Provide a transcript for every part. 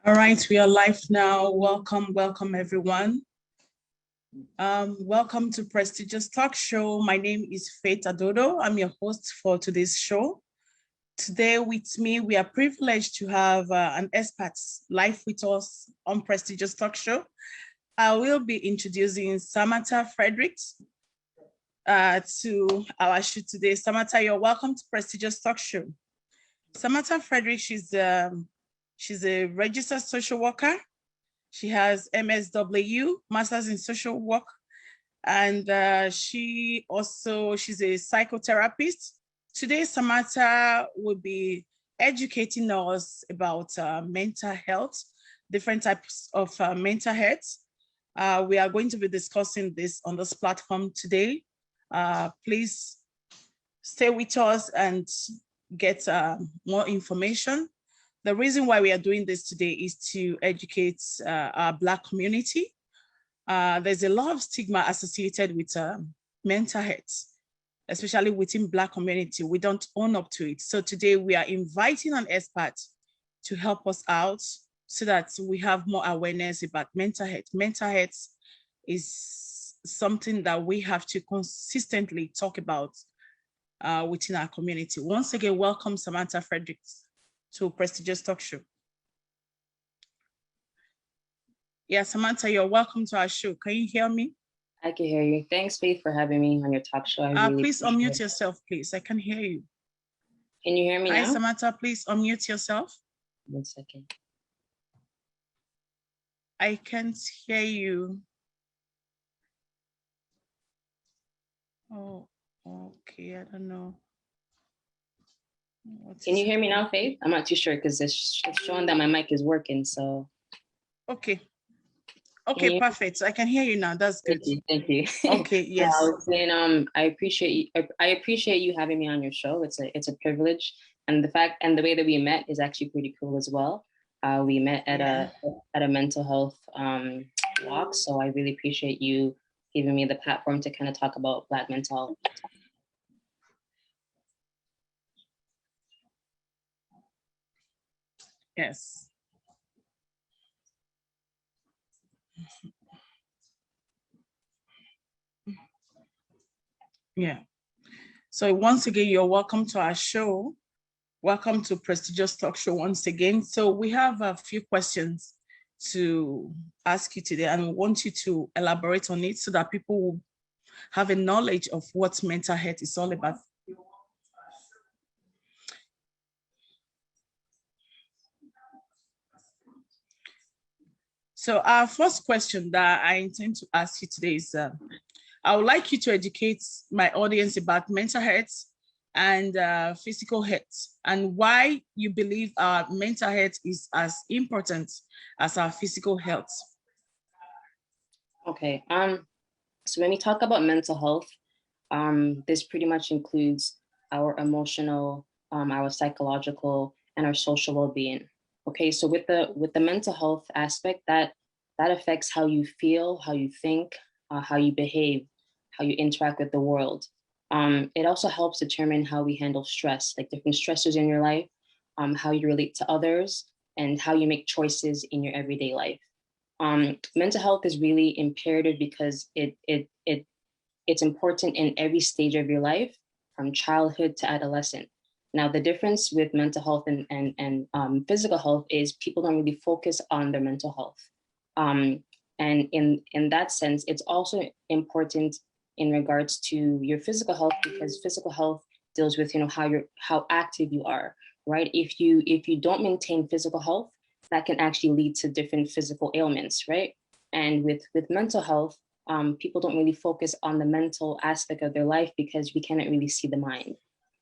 All right, we are live now. Welcome everyone. Welcome to Prestigious Talk Show. My name is Faith Adodo. I'm your host for today's show. Today with me, we are privileged to have an expert live with us on Prestigious Talk Show. I will be introducing Samantha Frederick to our show today. Samantha, you're welcome to Prestigious Talk Show. Samantha Frederick, she's a registered social worker. She has MSW, Masters in Social Work, and she's a psychotherapist. Today, Samantha will be educating us about mental health, different types of mental health. We are going to be discussing this on this platform today. Please stay with us and get more information. The reason why we are doing this today is to educate our Black community. There's a lot of stigma associated with mental health, especially within Black community. We don't own up to it. So today we are inviting an expert to help us out so that we have more awareness about mental health. Mental health is something that we have to consistently talk about within our community. Once again, welcome Samantha Frederick to Prestigious Talk Show. Yeah, Samantha, you're welcome to our show. Can you hear me? I can hear you. Thanks, Faith, for having me on your talk show. Please unmute yourself, please. I can hear you. Can you hear me now? Hi, Samantha, please unmute yourself. 1 second. I can't hear you. Oh, okay, I don't know. Can you hear me now, Faith? I'm not too sure because it's showing that my mic is working, so. Okay. Okay, perfect. I can hear you now. That's good. Thank you. Okay, yes. I was saying, I appreciate you having me on your show. It's a privilege, and the way that we met is actually pretty cool as well. We met at a mental health walk, so I really appreciate you giving me the platform to kind of talk about Black mental health. Yes. Yeah. So once again, you're welcome to our show. Welcome to Prestigious Talk Show once again. So we have a few questions to ask you today, and we want you to elaborate on it so that people will have a knowledge of what mental health is all about. So our first question that I intend to ask you today is, I would like you to educate my audience about mental health and physical health and why you believe our mental health is as important as our physical health. Okay, so when we talk about mental health, this pretty much includes our emotional, our psychological, and our social well-being. Okay, so with the mental health aspect, that affects how you feel, how you think, how you behave, how you interact with the world. It also helps determine how we handle stress, like different stressors in your life, how you relate to others, and how you make choices in your everyday life. Mental health is really imperative because it's important in every stage of your life, from childhood to adolescent. Now, the difference with mental health and physical health is people don't really focus on their mental health. And in that sense, it's also important in regards to your physical health, because physical health deals with, how active you are, right? If you don't maintain physical health, that can actually lead to different physical ailments, right? And with mental health, people don't really focus on the mental aspect of their life because we cannot really see the mind.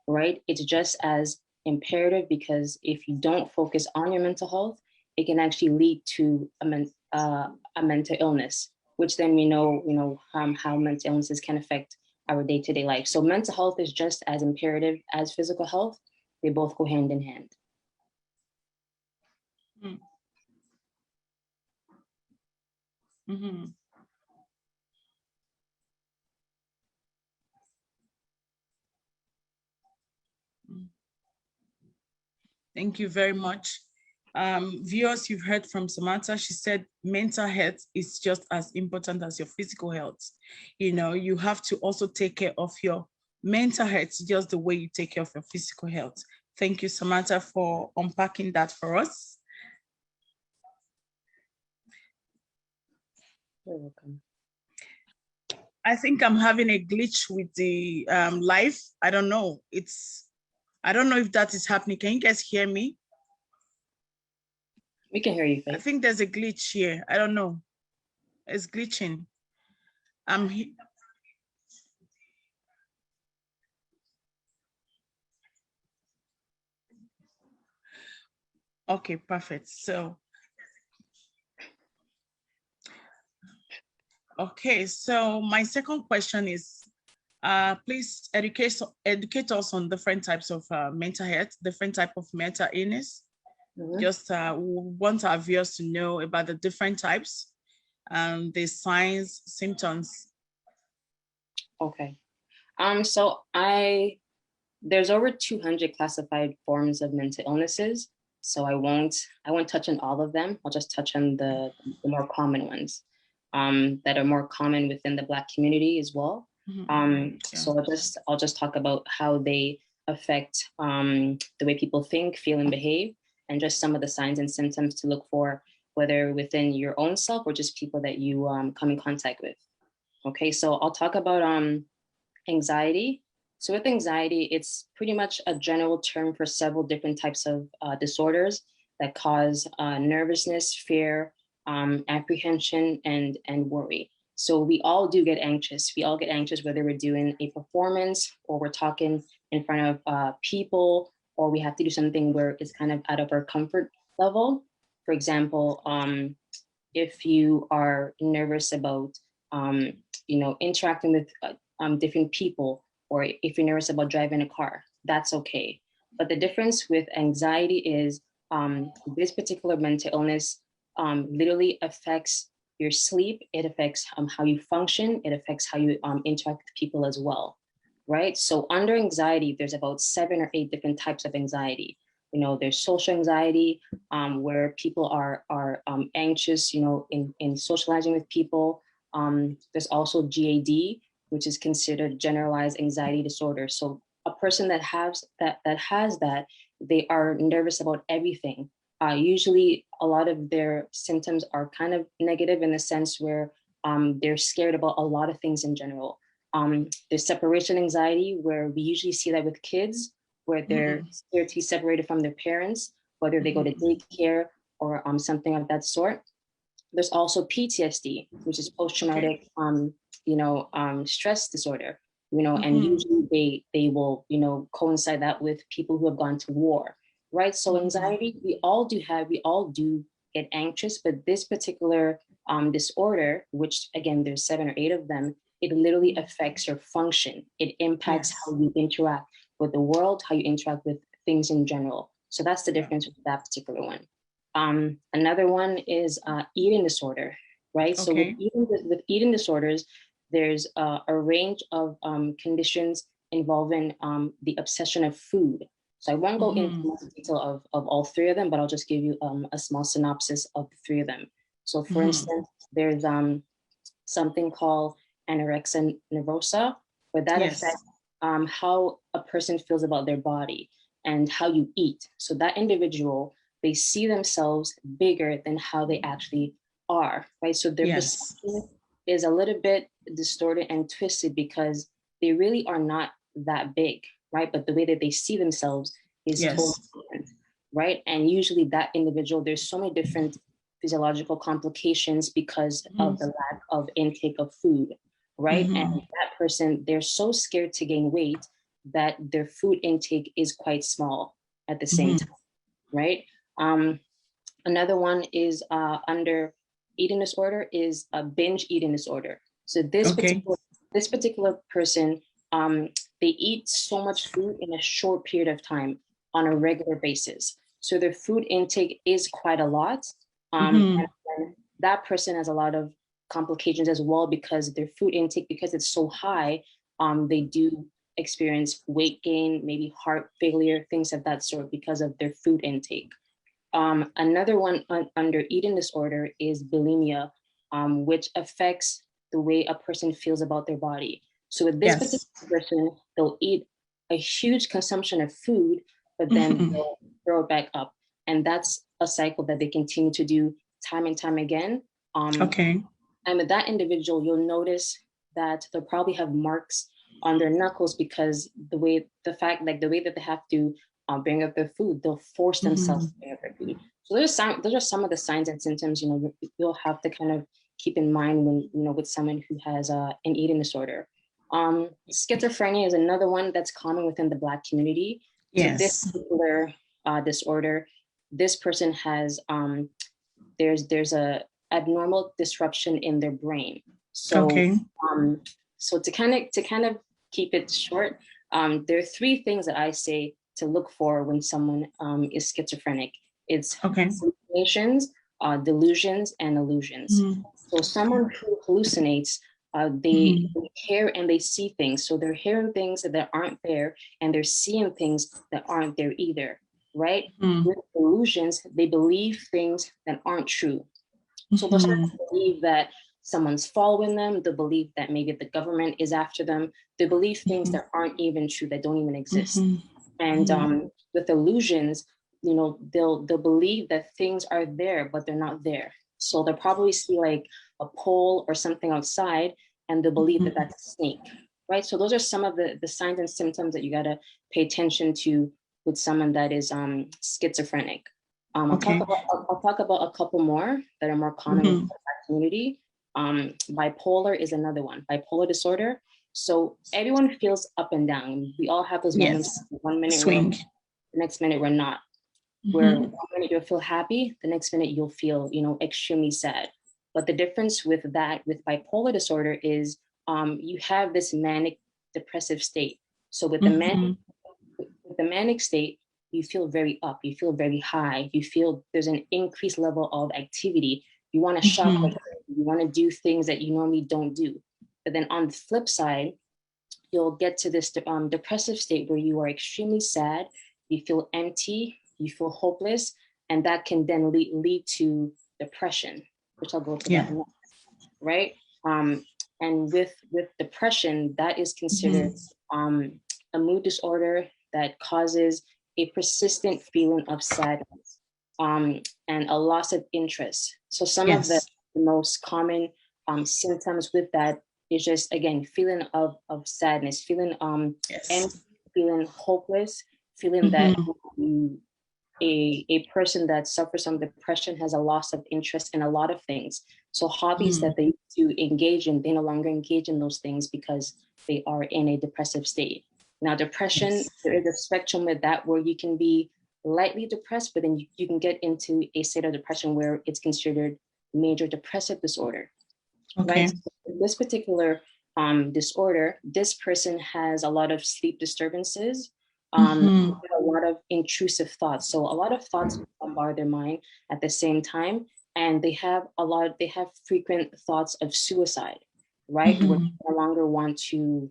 Right? It's just as imperative, because if you don't focus on your mental health, it can actually lead to a mental illness, which then we know how mental illnesses can affect our day-to-day life. So mental health is just as imperative as physical health. They both go hand in hand. Mm-hmm. Thank you very much. Viewers, you've heard from Samantha. She said mental health is just as important as your physical health. You know, you have to also take care of your mental health just the way you take care of your physical health. Thank you, Samantha, for unpacking that for us. You're welcome. I think I'm having a glitch with the live. I don't know. I don't know if that is happening. Can you guys hear me? We can hear you, Faith. I think there's a glitch here. I don't know. It's glitching. Okay, perfect. So, okay, so my second question is, please educate us on different types of mental health, different type of mental illness. Just we want our viewers to know about the different types and the signs, symptoms. Okay. So there's over 200 classified forms of mental illnesses. So I won't touch on all of them. I'll just touch on the more common ones that are more common within the Black community as well. So I'll just talk about how they affect the way people think, feel, and behave, and just some of the signs and symptoms to look for, whether within your own self or just people that you come in contact with. Okay, so I'll talk about anxiety. So with anxiety, it's pretty much a general term for several different types of disorders that cause nervousness, fear, apprehension, and worry. So we all do get anxious. We all get anxious whether we're doing a performance or we're talking in front of people, or we have to do something where it's kind of out of our comfort level. For example, if you are nervous about interacting with different people, or if you're nervous about driving a car, that's okay. But the difference with anxiety is this particular mental illness literally affects your sleep. It affects how you function. It affects how you interact with people as well, right? So under anxiety, there's about 7 or 8 different types of anxiety. You know, there's social anxiety, where people are anxious, in socializing with people. There's also GAD, which is considered generalized anxiety disorder. So a person that has that, they are nervous about everything. Usually a lot of their symptoms are kind of negative in the sense where they're scared about a lot of things in general. There's separation anxiety, where we usually see that with kids, where they're scared to be separated from their parents, whether they go to daycare or something of that sort. There's also PTSD, which is post-traumatic stress disorder, and usually they will, coincide that with people who have gone to war, right? So anxiety, we all do get anxious, but this particular disorder, which again, there's 7 or 8 of them, it literally affects your function. It impacts how you interact with the world, how you interact with things in general. So that's the difference with that particular one. Another one is eating disorder, right? So with eating disorders, there's a range of conditions involving the obsession of food. So I won't go into much detail of all 3 of them, but I'll just give you a small synopsis of the 3 of them. So for instance, there's something called Anorexia Nervosa, where that affects how a person feels about their body and how you eat. So that individual, they see themselves bigger than how they actually are, right? So their perception is a little bit distorted and twisted because they really are not that big, right? But the way that they see themselves is totally different, right? And usually that individual, there's so many different physiological complications because of the lack of intake of food, right? And that person, they're so scared to gain weight that their food intake is quite small at the same time, right? Another one is under eating disorder is a binge eating disorder. So this particular person, they eat so much food in a short period of time on a regular basis. So their food intake is quite a lot. And that person has a lot of complications as well because their food intake, because it's so high, they do experience weight gain, maybe heart failure, things of that sort because of their food intake. Another one under eating disorder is bulimia, which affects the way a person feels about their body. So with this particular person, they'll eat a huge consumption of food, but then they'll throw it back up. And that's a cycle that they continue to do time and time again. And with that individual, you'll notice that they'll probably have marks on their knuckles because the way that they have to bring up their food, they'll force themselves to bring up their food. So those are some of the signs and symptoms, you'll have to kind of keep in mind when, with someone who has an eating disorder. Schizophrenia is another one that's common within the Black community. So this particular disorder, this person has, there's a abnormal disruption in their brain. So, so to kind of keep it short, there are three things that I say to look for when someone is schizophrenic. It's hallucinations, delusions, and illusions. So someone who hallucinates, they hear and they see things. So they're hearing things that aren't there, and they're seeing things that aren't there either, right? With illusions, they believe things that aren't true. So they'll start to believe that someone's following them. They believe that maybe the government is after them. They believe things that aren't even true, that don't even exist. And with illusions, they'll believe that things are there, but they're not there. So they'll probably see like a pole or something outside, and they'll believe that that's a snake, right? So those are some of the signs and symptoms that you gotta pay attention to with someone that is schizophrenic. I'll talk about a couple more that are more common in the community. Bipolar is another one. Bipolar disorder. So everyone feels up and down. We all have those moments. 1 minute swing, the next minute we're not. Where 1 minute you'll feel happy, the next minute you'll feel, extremely sad. But the difference with bipolar disorder is you have this manic depressive state. So with the manic state, you feel very up, you feel very high, you feel there's an increased level of activity. You want to shop, you want to do things that you normally don't do. But then on the flip side, you'll get to this depressive state where you are extremely sad, you feel empty, you feel hopeless, and that can then lead to depression, which I'll go to that next, right? And with depression, that is considered a mood disorder that causes a persistent feeling of sadness and a loss of interest. So some of the most common symptoms with that is just, again, feeling of sadness, feeling empty, feeling hopeless, feeling that a person that suffers from depression has a loss of interest in a lot of things. So hobbies that they used to engage in, they no longer engage in those things because they are in a depressive state. Now, depression, there is a spectrum with that where you can be lightly depressed, but then you can get into a state of depression where it's considered major depressive disorder. Right? So this particular disorder, this person has a lot of sleep disturbances, a lot of intrusive thoughts. So a lot of thoughts bombard their mind at the same time, and they have frequent thoughts of suicide, right? Where they no longer want to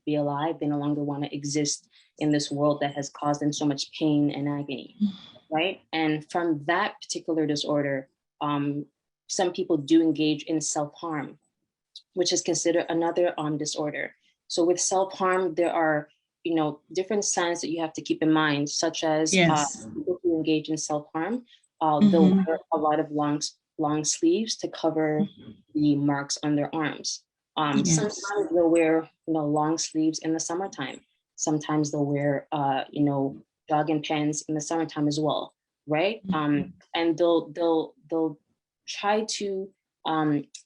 be alive, they no longer want to exist in this world that has caused them so much pain and agony, right? And from that particular disorder, some people do engage in self-harm, which is considered another disorder. So with self-harm, there are different signs that you have to keep in mind, such as people who engage in self-harm, they'll wear a lot of long sleeves to cover the marks on their arms. Sometimes they'll wear long sleeves in the summertime. Sometimes they'll wear jogging pants in the summertime as well, right? And they'll try to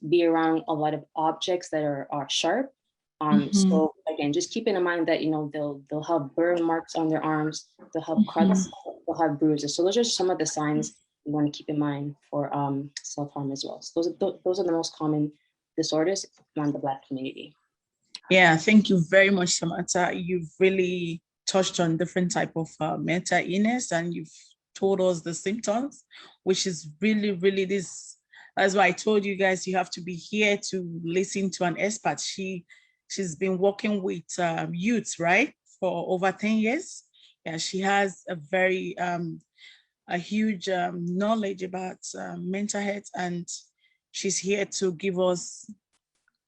be around a lot of objects that are sharp. So again, just keeping in mind that they'll have burn marks on their arms, they'll have cuts, they'll have bruises. So those are some of the signs you want to keep in mind for self-harm as well. So those are the most common disorders among the Black community. Yeah, thank you very much, Samantha. You've really touched on different type of mental illness, and you've told us the symptoms, which is really, really this. That's why I told you guys you have to be here to listen to an expert. She she's been working with youths, right, for over 10 years. Yeah, she has a huge knowledge about mental health, and she's here to give us,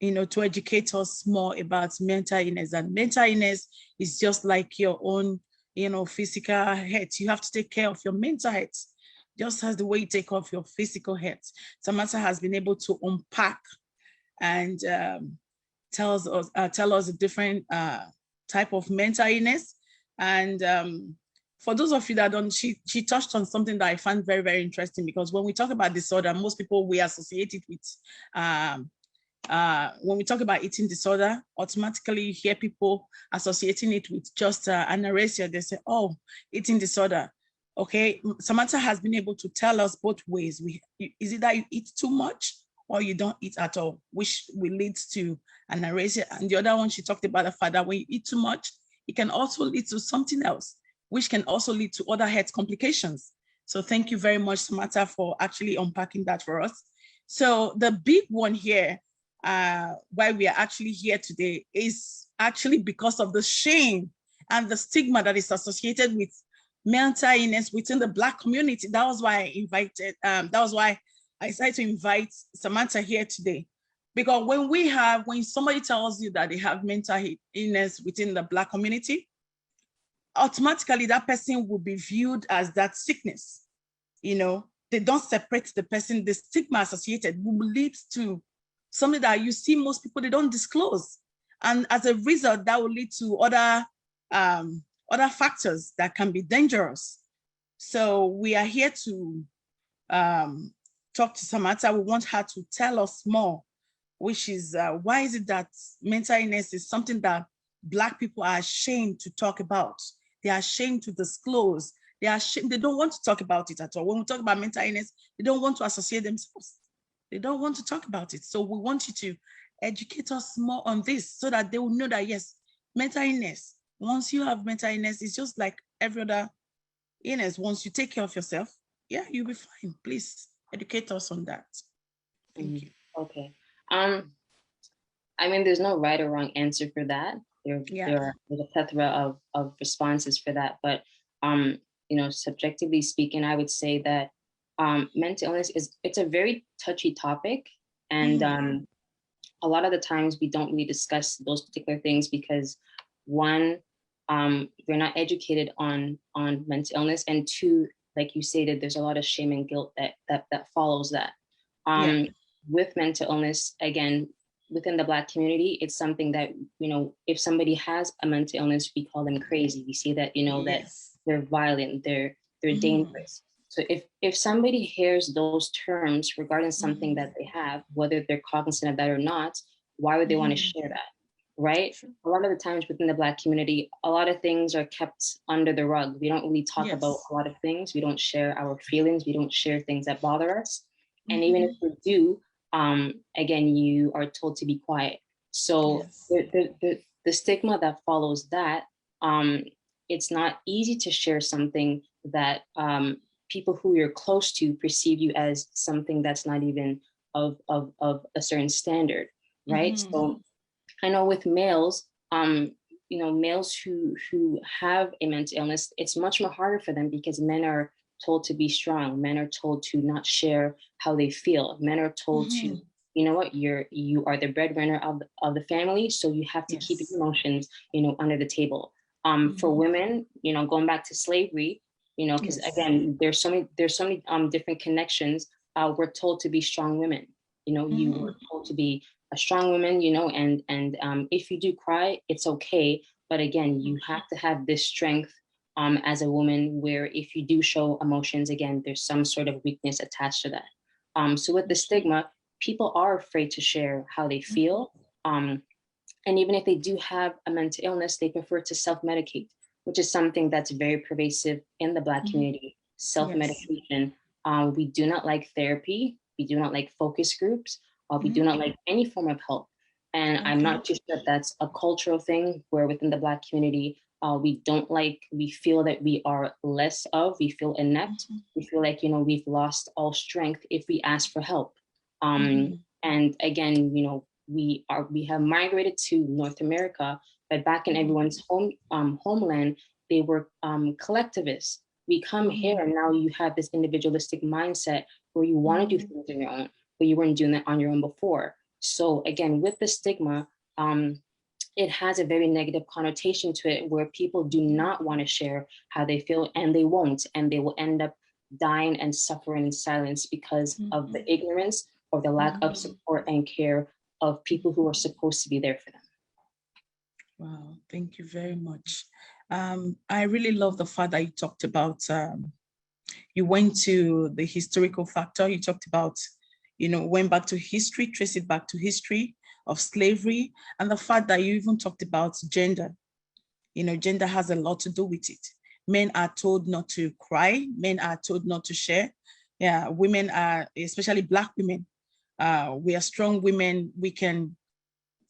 to educate us more about mental illness. And mental illness is just like your own, physical health. You have to take care of your mental health, just as the way you take care of your physical health. Samantha has been able to unpack and tell us the different type of mental illness. And for those of you that don't, she touched on something that I found very, very interesting, because when we talk about disorder, most people, we associate it with, when we talk about eating disorder, automatically you hear people associating it with just anorexia. They say, oh, eating disorder. Okay, Samantha has been able to tell us both ways. Is it that you eat too much or you don't eat at all, which will lead to anorexia? And the other one, she talked about the fact that when you eat too much, it can also lead to something else, which can also lead to other health complications. So thank you very much, Samantha, for actually unpacking that for us. So the big one here, why we are actually here today, is actually because of the shame and the stigma that is associated with mental illness within the Black community. That was why I decided to invite Samantha here today. Because when somebody tells you that they have mental illness within the Black community, automatically that person will be viewed as that sickness. They don't separate the person. The stigma associated will lead to something that you see most people, they don't disclose. And as a result, that will lead to other factors that can be dangerous. So we are here to talk to Samantha. We want her to tell us more, which is why is it that mental illness is something that Black people are ashamed to talk about? They are ashamed to disclose. They don't want to talk about it at all. When we talk about mental illness, they don't want to associate themselves. They don't want to talk about it. So we want you to educate us more on this so that they will know that, yes, mental illness, once you have mental illness, it's just like every other illness. Once you take care of yourself, yeah, you'll be fine. Please educate us on that. Thank you. Okay. I mean, there's no right or wrong answer for that. There's a plethora of responses for that. But, subjectively speaking, I would say that mental illness it's a very touchy topic. And a lot of the times we don't really discuss those particular things because, one, we're not educated on mental illness. And two, like you stated, there's a lot of shame and guilt that follows that. With mental illness, again, within the Black community, it's something that, if somebody has a mental illness, we call them crazy. We say that, that they're violent, they're dangerous. So if somebody hears those terms regarding something that they have, whether they're cognizant of that or not, why would they want to share that, right? Sure. A lot of the times within the Black community, a lot of things are kept under the rug. We don't really talk about a lot of things. We don't share our feelings. We don't share things that bother us. And even if we do, again, you are told to be quiet. So the stigma that follows that, it's not easy to share something that people who you're close to perceive you as something that's not even of a certain standard, right? So I know with males, males who have a mental illness, it's much more harder for them because men are told to be strong. Men are told to not share how they feel. Men are told to, you are the breadwinner of the family, so you have to keep your emotions, under the table. For women, going back to slavery, because again, there's so many different connections. We're told to be strong women. You were told to be a strong woman, and if you do cry, it's okay. But again, you have to have this strength as a woman, where if you do show emotions, again, there's some sort of weakness attached to that. So with the stigma, people are afraid to share how they feel. And even if they do have a mental illness, they prefer to self-medicate, which is something that's very pervasive in the Black community. Self-medication. We do not like therapy. We do not like focus groups. We do not like any form of help. And I'm not too sure if that's a cultural thing where within the Black community, we feel that we are less of, we feel inept. We feel like, we've lost all strength if we ask for help. And again, we have migrated to North America, but back in everyone's homeland, they were collectivists. We come here and now you have this individualistic mindset where you want to do things on your own, but you weren't doing that on your own before. So again, with the stigma, it has a very negative connotation to it where people do not want to share how they feel, and they won't, and they will end up dying and suffering in silence because of the ignorance or the lack of support and care of people who are supposed to be there for them. Wow, thank you very much. I really love the fact that you talked about, you went to the historical factor. You talked about, went back to history, trace it back to history of slavery, and the fact that you even talked about gender. Gender has a lot to do with it. Men are told not to cry. Men are told not to share. Yeah, women are, especially Black women, we are strong women. We can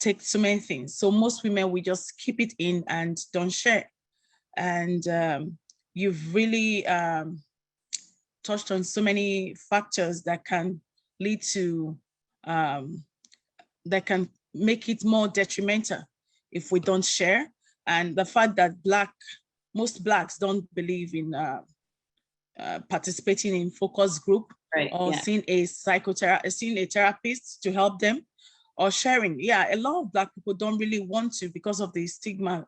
take so many things. So most women, we just keep it in and don't share. And you've really touched on so many factors that can lead to, that can make it more detrimental if we don't share. And the fact that most Blacks don't believe in participating in focus group, right, or seeing a therapist to help them, or sharing. Yeah, a lot of Black people don't really want to because of the stigma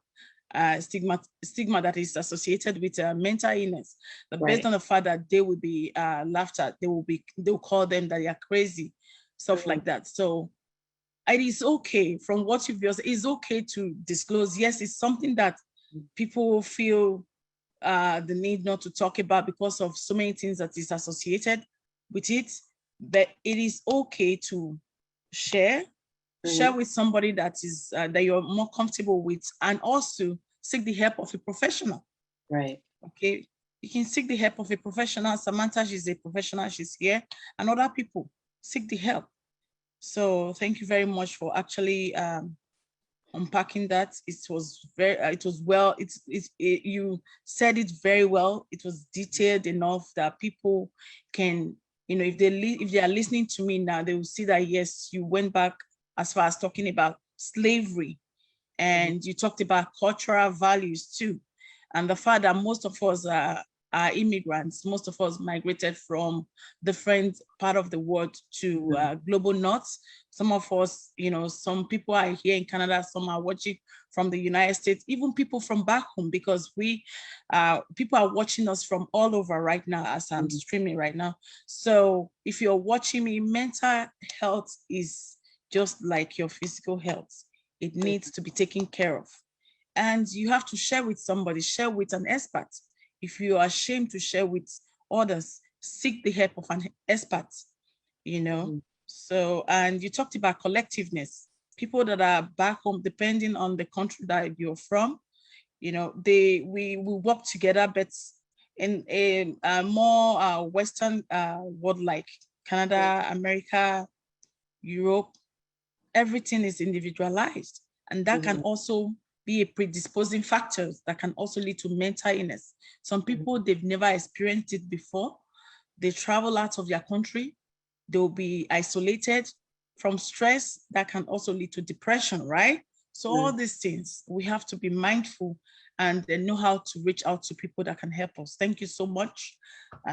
that is associated with mental illness. But based on the fact that they will be laughed at, they'll call them that they are crazy, stuff like that. So it is okay, from what you've just, it's okay to disclose. Yes, it's something that people feel the need not to talk about because of so many things that is associated with it, but it is okay to share with somebody that is that you're more comfortable with, and also seek the help of a professional. Right. Okay. You can seek the help of a professional. Samantha, she's a professional, she's here, and other people seek the help. So thank you very much for actually unpacking that. It was well, you said it very well. It was detailed enough that people can, if they are listening to me now, they will see that yes, you went back as far as talking about slavery, and you talked about cultural values too, and the fact that most of us are immigrants. Most of us migrated from different part of the world to global north. Some of us, some people are here in Canada, some are watching from the United States, even people from back home, because people are watching us from all over right now as I'm streaming right now. So if you're watching me, mental health is just like your physical health. It needs to be taken care of. And you have to share with somebody, share with an expert. If you are ashamed to share with others, seek the help of an expert, So, and you talked about collectiveness. People that are back home, depending on the country that you're from, we work together, but in a more Western world like Canada, America, Europe, everything is individualized. And that can also be a predisposing factor that can also lead to mental illness. Some people, they've never experienced it before. They travel out of their country. They'll be isolated from stress. That can also lead to depression, right? So all these things, we have to be mindful and know how to reach out to people that can help us. Thank you so much,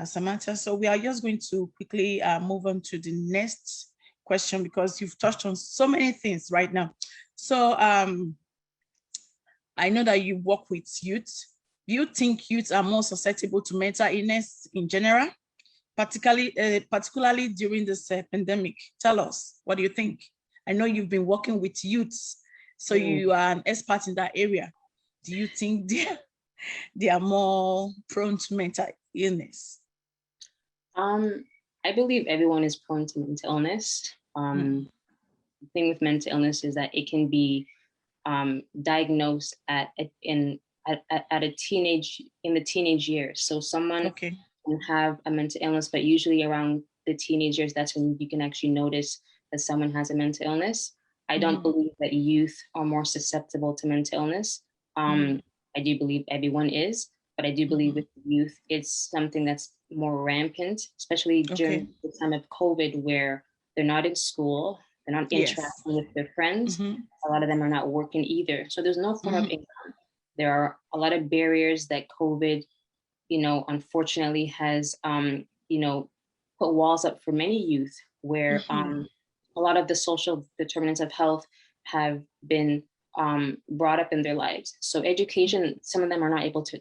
Samantha. So we are just going to quickly move on to the next question, because you've touched on so many things right now. So I know that you work with youth. Do you think youth are more susceptible to mental illness in general, particularly during this pandemic? Tell us, what do you think? I know you've been working with youths, so you are an expert in that area. Do you think they are more prone to mental illness? I believe everyone is prone to mental illness. The thing with mental illness is that it can be diagnosed in the teenage years. So someone can have a mental illness, but usually around the teenage years, that's when you can actually notice that someone has a mental illness. I don't believe that youth are more susceptible to mental illness. I do believe everyone is, but I do believe with youth, it's something that's more rampant, especially during the time of COVID, where they're not in school, They're not Yes. interacting with their friends. Mhm. A lot of them are not working either. So there's no form of Mhm. income. There are a lot of barriers that COVID, unfortunately has, put walls up for many youth where Mhm. a lot of the social determinants of health have been brought up in their lives. So education, some of them are not able to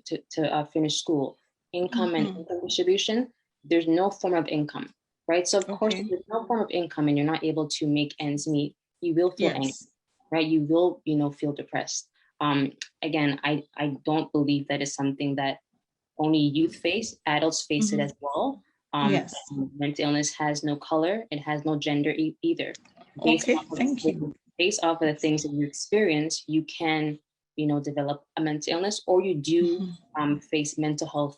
finish school. Income and Mhm. income distribution, there's no form of income, right? So of course, if Okay. there's no form of income and you're not able to make ends meet, you will feel angry, Yes. right? You will, feel depressed. Um, Again, I don't believe that is something that only youth face, adults face it Mhm. as well. Yes. Mental illness has no color, it has no gender either. Based Okay. off of Thank you. based off of the things that you experience, you can, develop a mental illness, or you do Mhm. face mental health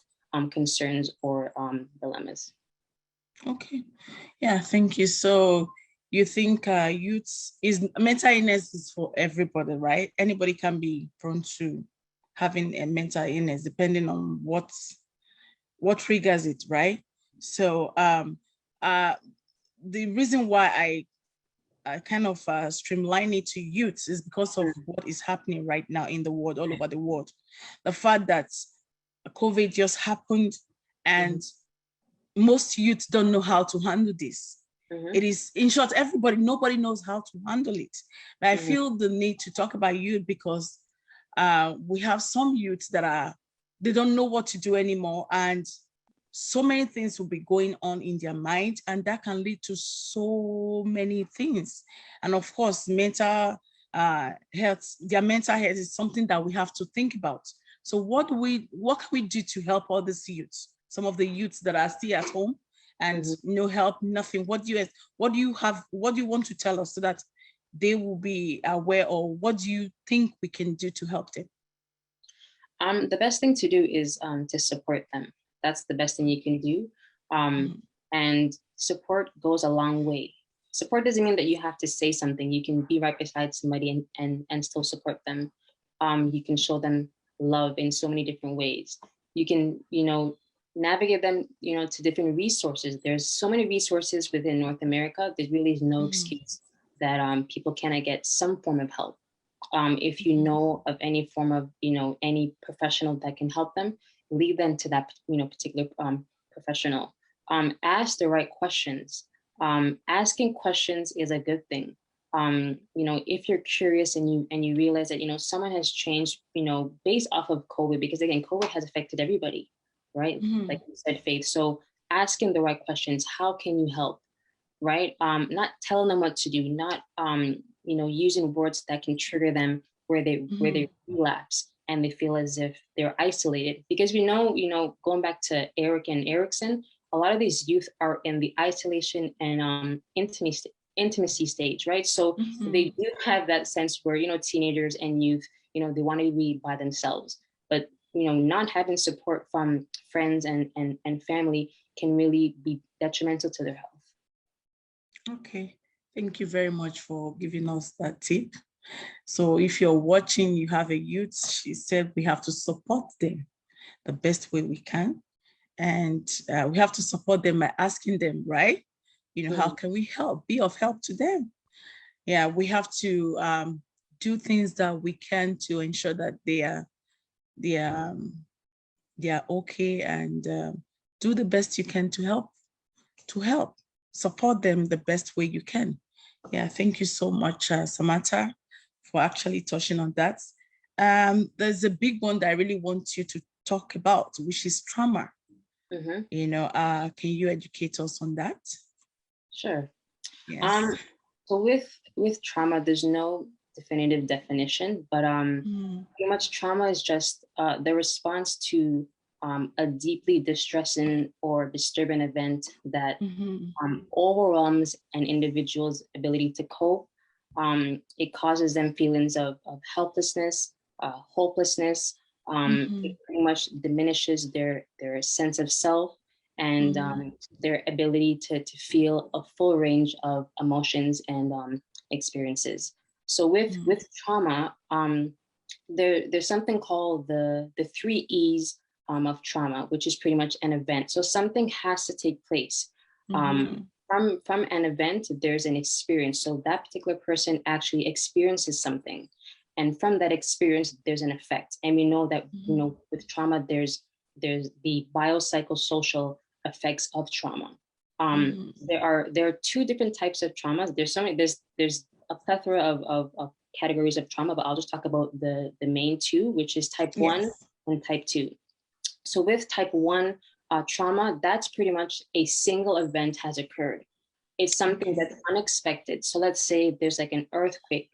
concerns or dilemmas. Okay. Yeah. Thank you. So you think youth is mental illness is for everybody, right? Anybody can be prone to having a mental illness depending on what triggers it, right? So uh the reason why I kind of streamline it to youth is because of what is happening right now in the world, all over the world. The fact that COVID just happened Mm-hmm. and most youth don't know how to handle this. Mm-hmm. It is, in short, nobody knows how to handle it. But I Mm-hmm. feel the need to talk about youth because we have some youths they don't know what to do anymore. And so many things will be going on in their mind, and that can lead to so many things. And of course, their mental health is something that we have to think about. So what can we do to help all these youths? Some of the youths that are still at home and Mm-hmm. no help, nothing. What do you want to tell us so that they will be aware, or what do you think we can do to help them? The best thing to do is to support them. That's the best thing you can do. Mhm. And support goes a long way. Support doesn't mean that you have to say something. You can be right beside somebody and still support them. You can show them love in so many different ways. You can, navigate them, to different resources. There's so many resources within North America. There really is no Mhm. excuse that people cannot get some form of help. If you Mhm. know of any form of, any professional that can help them, lead them to that, particular professional. Ask the right questions. Asking questions is a good thing. If you're curious and you realize that, someone has changed, based off of COVID, because again, COVID has affected everybody, right? Like Mhm. you said, Faith. So asking the right questions, how can you help? Right? Not telling them what to do, not using words that can trigger them where they Mhm. relapse and they feel as if they're isolated. Because we know, going back to Eric and Erickson, a lot of these youth are in the isolation and intimacy stage, right? So they Mhm. do have that sense where, teenagers and youth, they want to be by themselves. But not having support from friends and family can really be detrimental to their health. Okay. Thank you very much for giving us that tip. So if you're watching, you have a youth, she said we have to support them the best way we can. And we have to support them by asking them, right? How Mhm. can we help, be of help to them? Yeah, we have to do things that we can to ensure that they are, they are okay, and do the best you can to help, support them the best way you can. Yeah, thank you so much, Samantha, for actually touching on that. There's a big one that I really want you to talk about, which is trauma. Mhm. Can you educate us on that? Sure. Yes. Um, so with trauma, there's no definitive definition, but Mm, pretty much trauma is just the response to a deeply distressing or disturbing event that mhm, overwhelms an individual's ability to cope. It causes them feelings of helplessness, hopelessness. It mhm, pretty much diminishes their sense of self and mhm, their ability to feel a full range of emotions and experiences. So mhm, with trauma, there's something called the three E's of trauma, which is pretty much an event. So something has to take place. mhm, from an event, there's an experience. So that particular person actually experiences something. And from that experience, there's an effect. And we know that, you know, with trauma, there's the biopsychosocial effects of trauma. There are two different types of traumas. There's a plethora of categories of trauma, but I'll just talk about the main two, which is type 1 and type 2. So with type 1 trauma, that's pretty much a single event has occurred. It's something that's unexpected. So let's say there's like an earthquake,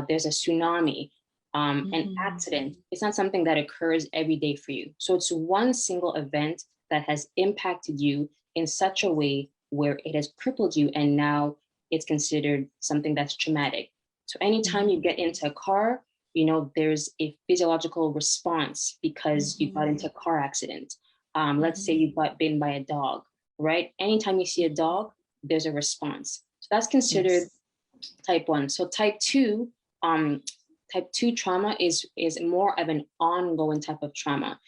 there's a tsunami, an accident. It's not something that occurs every day for you. So it's one single event that has impacted you in such a way where it has crippled you, and now it's considered something that's traumatic. So anytime you get into a car, you know, there's a physiological response because you got into a car accident. Let's say you got bitten by a dog, right? Anytime you see a dog, there's a response. So that's considered type 1. So type 2 trauma is more of an ongoing type of trauma,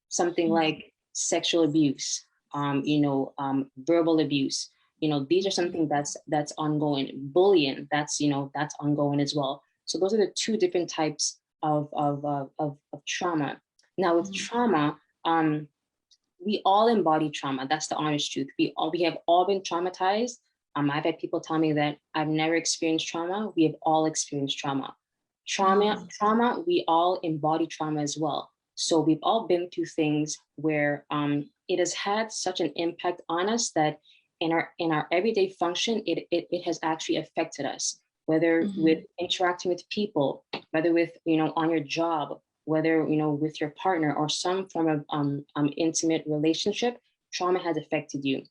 something like sexual abuse, verbal abuse. You know, these are something that's ongoing. Bullying, that's ongoing as well. So those are the two different types of trauma. Now with trauma, we all embody trauma. That's the honest truth. We have all been traumatized. I've had people tell me that I've never experienced trauma. We have all experienced trauma. Trauma, we all embody trauma as well. So we've all been through things where it has had such an impact on us that in our everyday function, it has actually affected us, whether with interacting with people, whether with, on your job, whether, with your partner or some form of intimate relationship, trauma has affected you.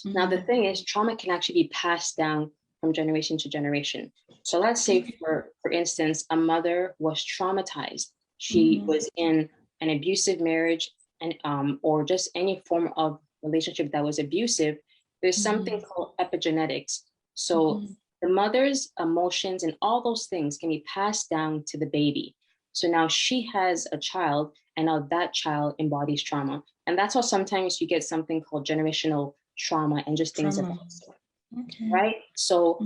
Now, the thing is, trauma can actually be passed down from generation to generation. So let's say, for instance, a mother was traumatized. She was in an abusive marriage and or just any form of relationship that was abusive. There's something called epigenetics. So the mother's emotions and all those things can be passed down to the baby. So now she has a child, and now that child embodies trauma. And that's why sometimes you get something called generational trauma and just things of that sort. Right? So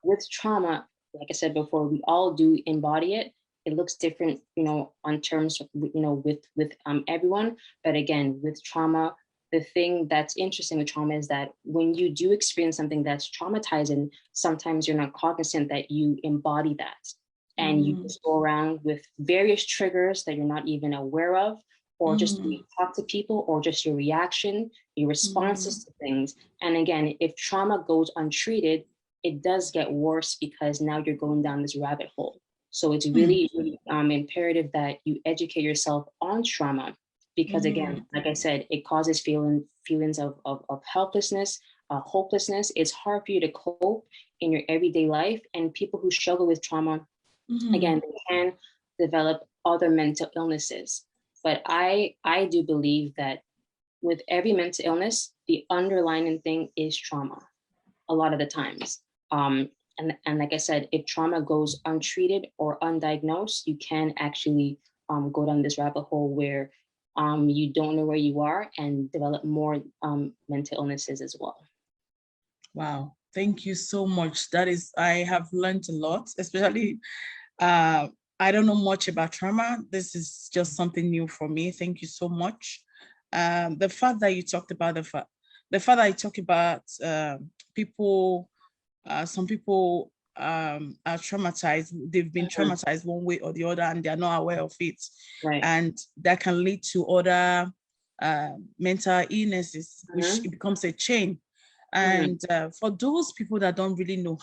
with trauma, like I said before, we all do embody it. It looks different, on terms of, with everyone. But again, with trauma, the thing that's interesting with trauma is that when you do experience something that's traumatizing, sometimes you're not cognizant that you embody that. And you just go around with various triggers that you're not even aware of, or just when you talk to people, or just your reaction, your responses to things. And again, if trauma goes untreated, it does get worse because now you're going down this rabbit hole. So it's really, really imperative that you educate yourself on trauma, because again, like I said, it causes feelings of helplessness, hopelessness. It's hard for you to cope in your everyday life. And people who struggle with trauma, again, they can develop other mental illnesses. But I do believe that with every mental illness, the underlying thing is trauma a lot of the times. And like I said, if trauma goes untreated or undiagnosed, you can actually go down this rabbit hole where you don't know where you are and develop more mental illnesses as well. Wow, thank you so much. I have learned a lot, especially I don't know much about trauma. This is just something new for me. Thank you so much. The fact that you talked about people, some people are traumatized. They've been traumatized one way or the other, and they're not aware of it. Right. And that can lead to other mental illnesses, which it becomes a chain. And for those people that don't really know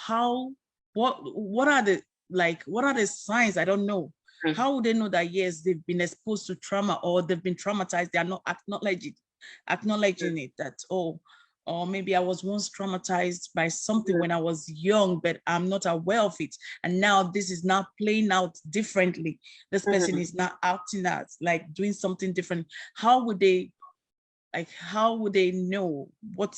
what are the signs? I don't know. How would they know that, yes, they've been exposed to trauma or they've been traumatized? They are not acknowledging it, that, or maybe I was once traumatized by something when I was young, but I'm not aware of it. And now this is now playing out differently. This person is now acting out, like doing something different. How would they know what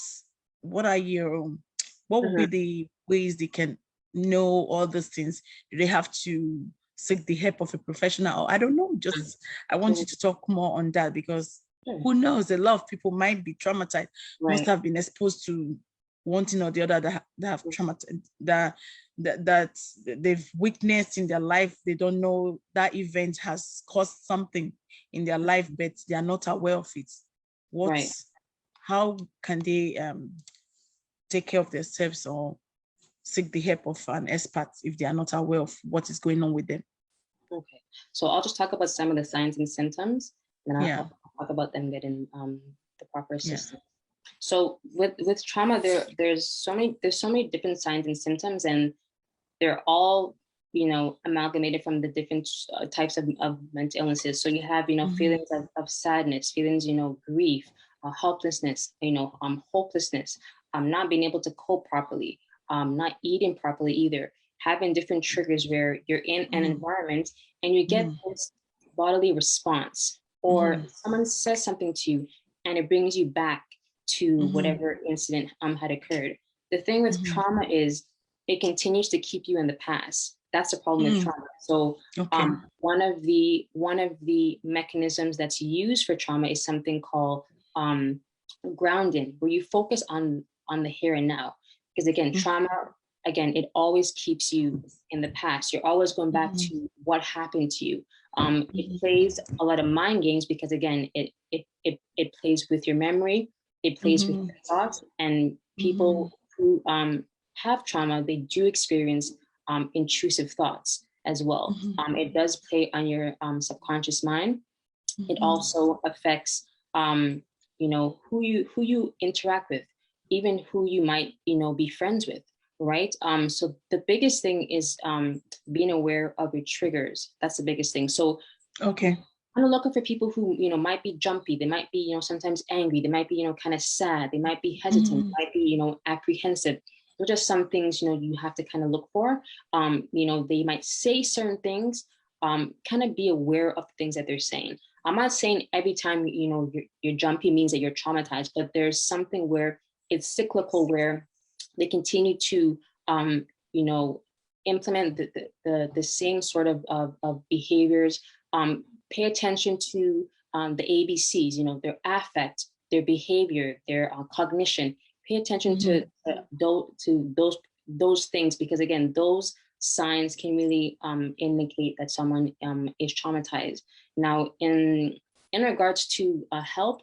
would be the ways they can know all these things? Do they have to seek the help of a professional? Or I don't know, just I want you to talk more on that, because who knows, a lot of people might be traumatized, must have been exposed to one thing or the other that have trauma, that they've witnessed in their life. They don't know that event has caused something in their life, but they are not aware of it. Right. How can they take care of themselves or seek the help of an expert if they are not aware of what is going on with them? Okay, so I'll just talk about some of the signs and symptoms, and I'll talk about them getting the proper assistance. So with trauma, there's so many different signs and symptoms, and they're all, you know, amalgamated from the different types of mental illnesses. So you have, you know, feelings of sadness, feelings, you know, grief, helplessness, you know, hopelessness, not being able to cope properly, not eating properly either, having different triggers where you're in an environment and you get this bodily response, or someone says something to you and it brings you back to whatever incident had occurred. The thing with trauma is it continues to keep you in the past. That's the problem with trauma. So one of the mechanisms that's used for trauma is something called grounding, where you focus on the here and now. Because again, trauma, again, it always keeps you in the past. You're always going back to what happened to you. It plays a lot of mind games because again, it plays with your memory, it plays with your thoughts, and people who have trauma, they do experience intrusive thoughts as well. It does play on your subconscious mind. It also affects you know, who you interact with, even who you might, you know, be friends with, right? So the biggest thing is being aware of your triggers. That's the biggest thing. So I'm looking for people who, you know, might be jumpy. They might be, you know, sometimes angry. They might be, you know, kind of sad. They might be hesitant. They might be, you know, apprehensive. Those are some things, you know, you have to kind of look for. You know, they might say certain things. Kind of be aware of the things that they're saying. I'm not saying every time, you know, you're jumpy means that you're traumatized, but there's something where it's cyclical, where they continue to, you know, implement the same sort of behaviors. Pay attention to the ABCs, you know, their affect, their behavior, their cognition. Pay attention to those things, because again, those signs can really indicate that someone is traumatized. Now, in regards to help,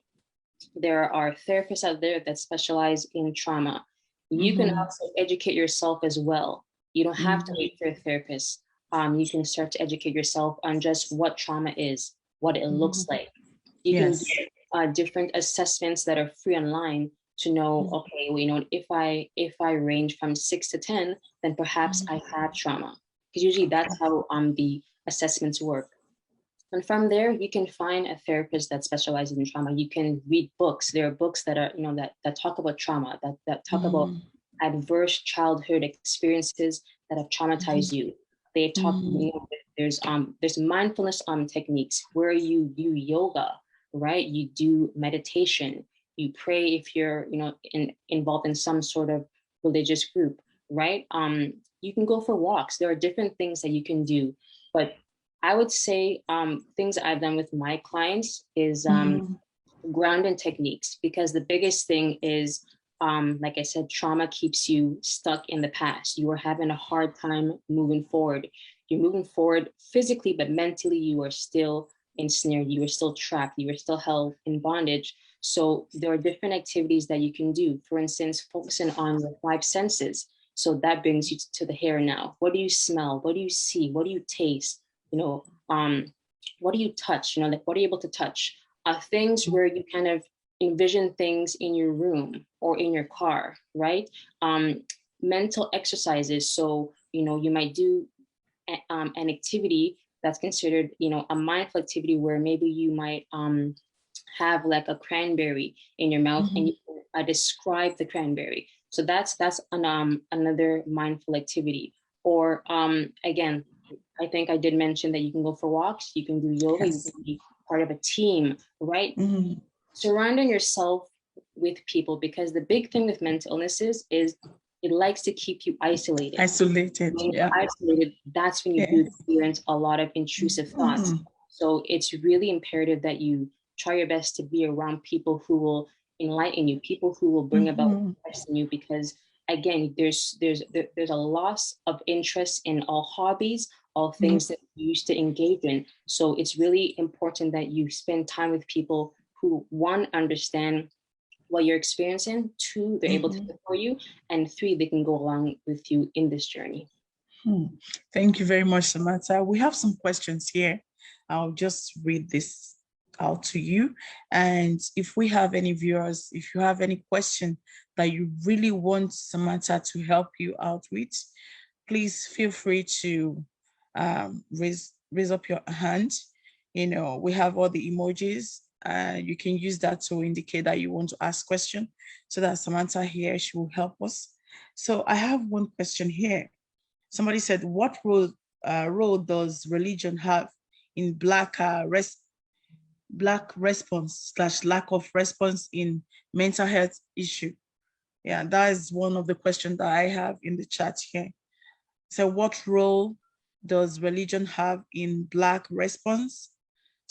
there are therapists out there that specialize in trauma. You can also educate yourself as well. You don't have to wait for a therapist. You can start to educate yourself on just what trauma is, what it looks like. You can do different assessments that are free online to know, okay, well, you know, if I range from 6 to 10, then perhaps I have trauma. Because usually that's how the assessments work. And from there, you can find a therapist that specializes in trauma. You can read books. There are books that are, you know, that talk about trauma, that talk about adverse childhood experiences that have traumatized you. They talk, you know, there's mindfulness techniques where you do yoga, right? You do meditation, you pray if you're, you know, involved in some sort of religious group, right? You can go for walks. There are different things that you can do, but I would say things I've done with my clients is grounding techniques, because the biggest thing is, like I said, trauma keeps you stuck in the past. You are having a hard time moving forward. You're moving forward physically, but mentally you are still ensnared. You are still trapped. You are still held in bondage. So there are different activities that you can do. For instance, focusing on your 5 senses. So that brings you to the here and now. What do you smell? What do you see? What do you taste? You know, what do you touch? You know, like what are you able to touch? Things where you kind of envision things in your room or in your car, right? Mental exercises. So, you know, you might do an activity that's considered, you know, a mindful activity, where maybe you might have like a cranberry in your mouth and you can describe the cranberry. So that's another mindful activity. Or again, I think I did mention that you can go for walks, you can do yoga, you can be part of a team, right? Surrounding yourself with people, because the big thing with mental illnesses is it likes to keep you isolated. When you're isolated, that's when you do experience a lot of intrusive thoughts. So it's really imperative that you try your best to be around people who will enlighten you, people who will bring about Mhm. Christ in you, because again, there's a loss of interest in all hobbies, all things that you used to engage in. So it's really important that you spend time with people who, one, understand what you're experiencing, two, they're able to support you, and three, they can go along with you in this journey. Thank you very much, Samantha. We have some questions here. I'll just read this out to you. And if we have any viewers, if you have any question that you really want Samantha to help you out with, please feel free to raise up your hand. You know, we have all the emojis. You can use that to indicate that you want to ask question so that Samantha here, she will help us. So I have one question here. Somebody said, what role does religion have in Black response / lack of response in mental health issue? Yeah, that is one of the questions that I have in the chat here. So what role does religion have in Black response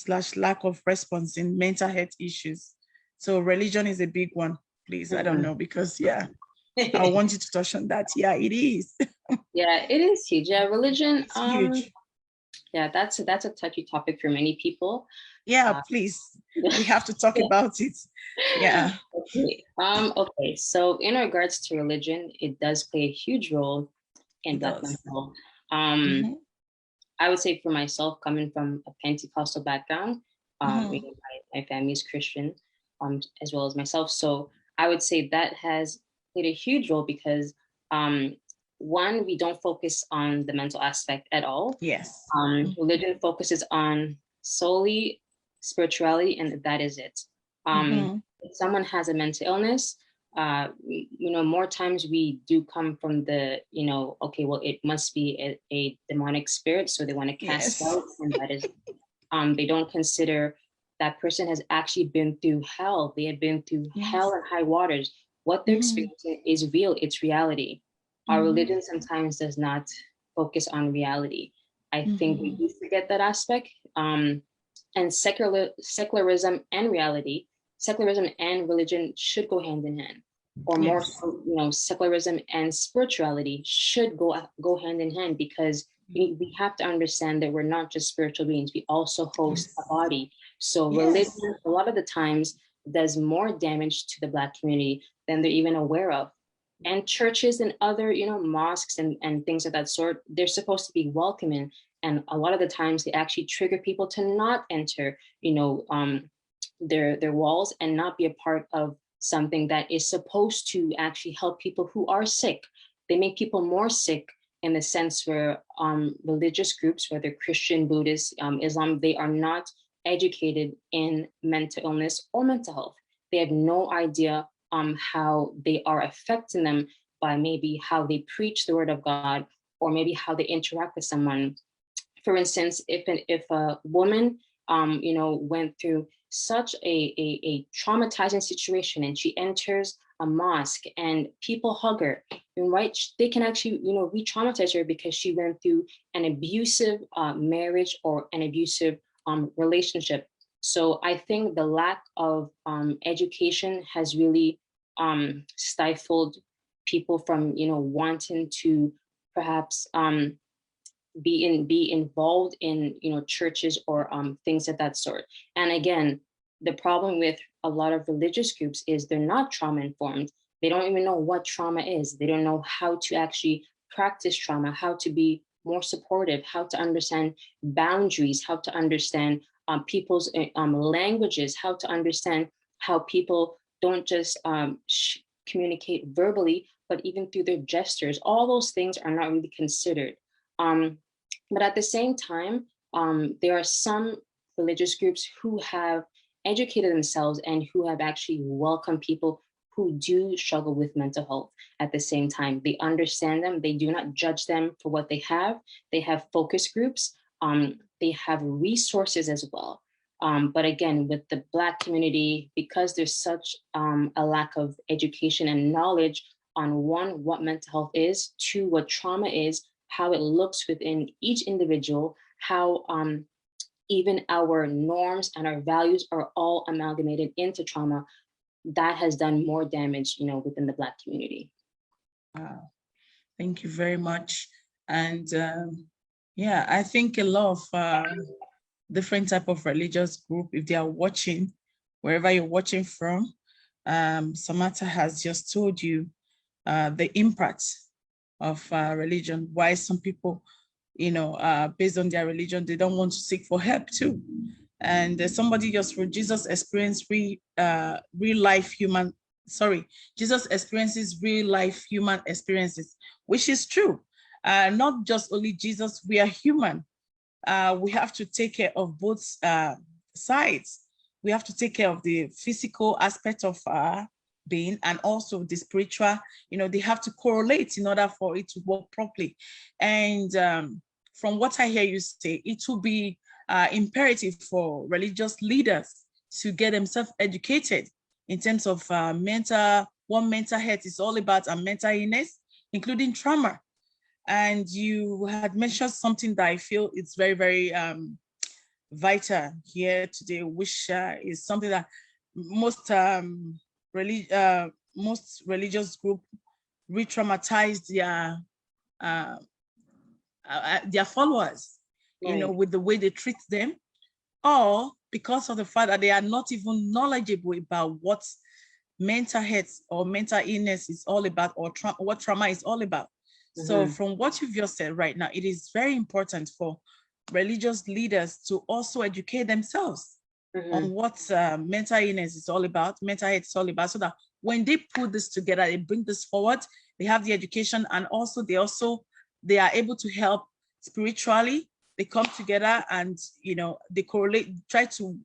/ lack of response in mental health issues? So religion is a big one, please. I don't know, because yeah, I want you to touch on that. Yeah, it is. Yeah, it is huge. Yeah, religion. It's huge. Yeah, that's a touchy topic for many people. Yeah, please. We have to talk about it. Yeah. Okay. Okay. So in regards to religion, it does play a huge role in It Black does. mental health. I would say for myself, coming from a Pentecostal background, you know, my family is Christian, as well as myself. So I would say that has played a huge role because, one, we don't focus on the mental aspect at all. Yes. Religion focuses on solely spirituality, and that is it. If someone has a mental illness, you know, more times we do come from the, you know, okay, well, it must be a demonic spirit, so they want to cast Yes. out, and that is, they don't consider that person has actually been through hell. They have been through hell and high waters. What they're experiencing is real. It's reality. Our religion sometimes does not focus on reality. I think we do forget that aspect. And secularism and reality, secularism and religion should go hand in hand, or more so, you know, secularism and spirituality should go hand in hand, because we have to understand that we're not just spiritual beings, we also host a body. So religion, a lot of the times, does more damage to the Black community than they're even aware of. And churches and other, you know, mosques and things of that sort, they're supposed to be welcoming. And a lot of the times they actually trigger people to not enter, you know, their walls and not be a part of something that is supposed to actually help people who are sick. They make people more sick in the sense where religious groups, whether Christian, Buddhist, Islam, they are not educated in mental illness or mental health. They have no idea how they are affecting them by maybe how they preach the word of God, or maybe how they interact with someone. For instance, if a woman, you know, went through such a traumatizing situation and she enters a mosque and people hug her, right? They can actually, you know, re-traumatize her because she went through an abusive marriage or an abusive relationship. So I think the lack of education has really stifled people from, you know, wanting to perhaps be involved in, you know, churches or things of that sort. And again, the problem with a lot of religious groups is they're not trauma informed. They don't even know what trauma is. They don't know how to actually practice trauma, how to be more supportive, how to understand boundaries, how to understand people's languages, how to understand how people don't just communicate verbally, but even through their gestures. All those things are not really considered. But at the same time, there are some religious groups who have educated themselves and who have actually welcomed people who do struggle with mental health. At the same time, they understand them. They do not judge them for what they have. They have focus groups. They have resources as well. But again, with the Black community, because there's such a lack of education and knowledge on, one, what mental health is, two, what trauma is, how it looks within each individual, how even our norms and our values are all amalgamated into trauma. that has done more damage, within the Black community. Thank you very much. And yeah, I think a lot of different type of religious group, if they are watching, wherever you're watching from, Samantha has just told you the impact of religion, why some people, based on their religion, they don't want to seek for help too. And somebody just wrote, Jesus experiences Jesus experiences real life human experiences, which is true. Not just only Jesus, we are human. We have to take care of both sides. We have to take care of the physical aspect of being and also the spiritual. They have to correlate in order for it to work properly. And from what I hear you say, it will be imperative for religious leaders to get themselves educated in terms of what mental health is all about and mental illness, including trauma. And you had mentioned something that I feel is very, very vital here today, which is something that most religious group re-traumatize their followers, Right. with the way they treat them, or because of the fact that they are not even knowledgeable about what mental health or mental illness is all about, or what trauma is all about. So from what you've just said right now, it is very important for religious leaders to also educate themselves on what mental illness is all about, mental health is all about, so that when they put this together, they bring this forward, they have the education, and also they are able to help spiritually. They come together and they correlate, try to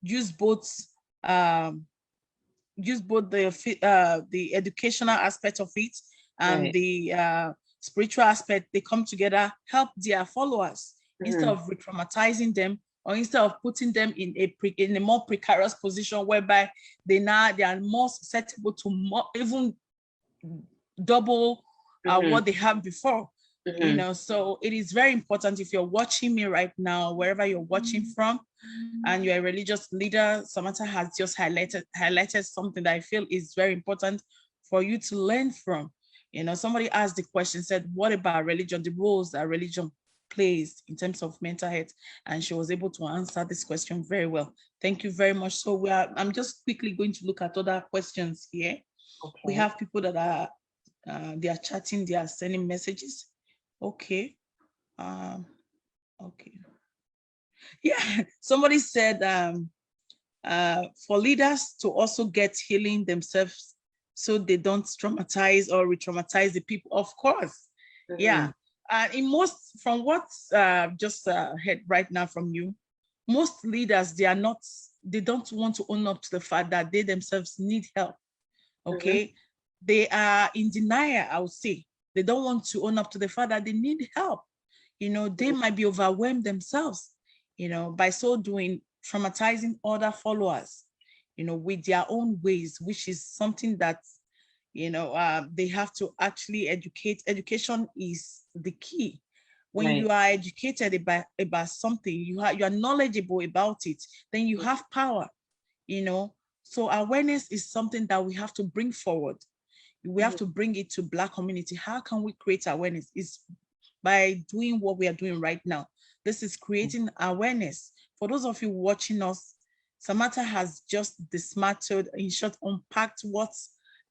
use both the educational aspect of it and Right. the spiritual aspect. They come together, help their followers instead of re-traumatizing them, or instead of putting them in a more precarious position whereby they are more susceptible to even double what they have before. So it is very important. If you're watching me right now, wherever you're watching from, and you're a religious leader, Samantha has just highlighted something that I feel is very important for you to learn from. Somebody asked the question, said, what about religion, the roles that religion plays in terms of mental health? And she was able to answer this question very well. Thank you very much. So I'm just quickly going to look at other questions here. Okay. We have people that are they are chatting, they are sending messages. Okay. Okay. Yeah, somebody said for leaders to also get healing themselves so they don't traumatize or re-traumatize the people. Of course. Yeah. From what just heard right now from you, most leaders, they don't want to own up to the fact that they themselves need help. Okay. They are in denial, I would say. They don't want to own up to the fact that they need help. They might be overwhelmed themselves, by so doing, traumatizing other followers, with their own ways, which is something that, they have to actually educate. Education is the key. When you are educated about something, you are knowledgeable about it, then you have power, So awareness is something that we have to bring forward. We have to bring it to Black community. How can we create awareness? Is by doing what we are doing right now. This is creating awareness. For those of you watching us, Samantha has just dismantled, in short, unpacked what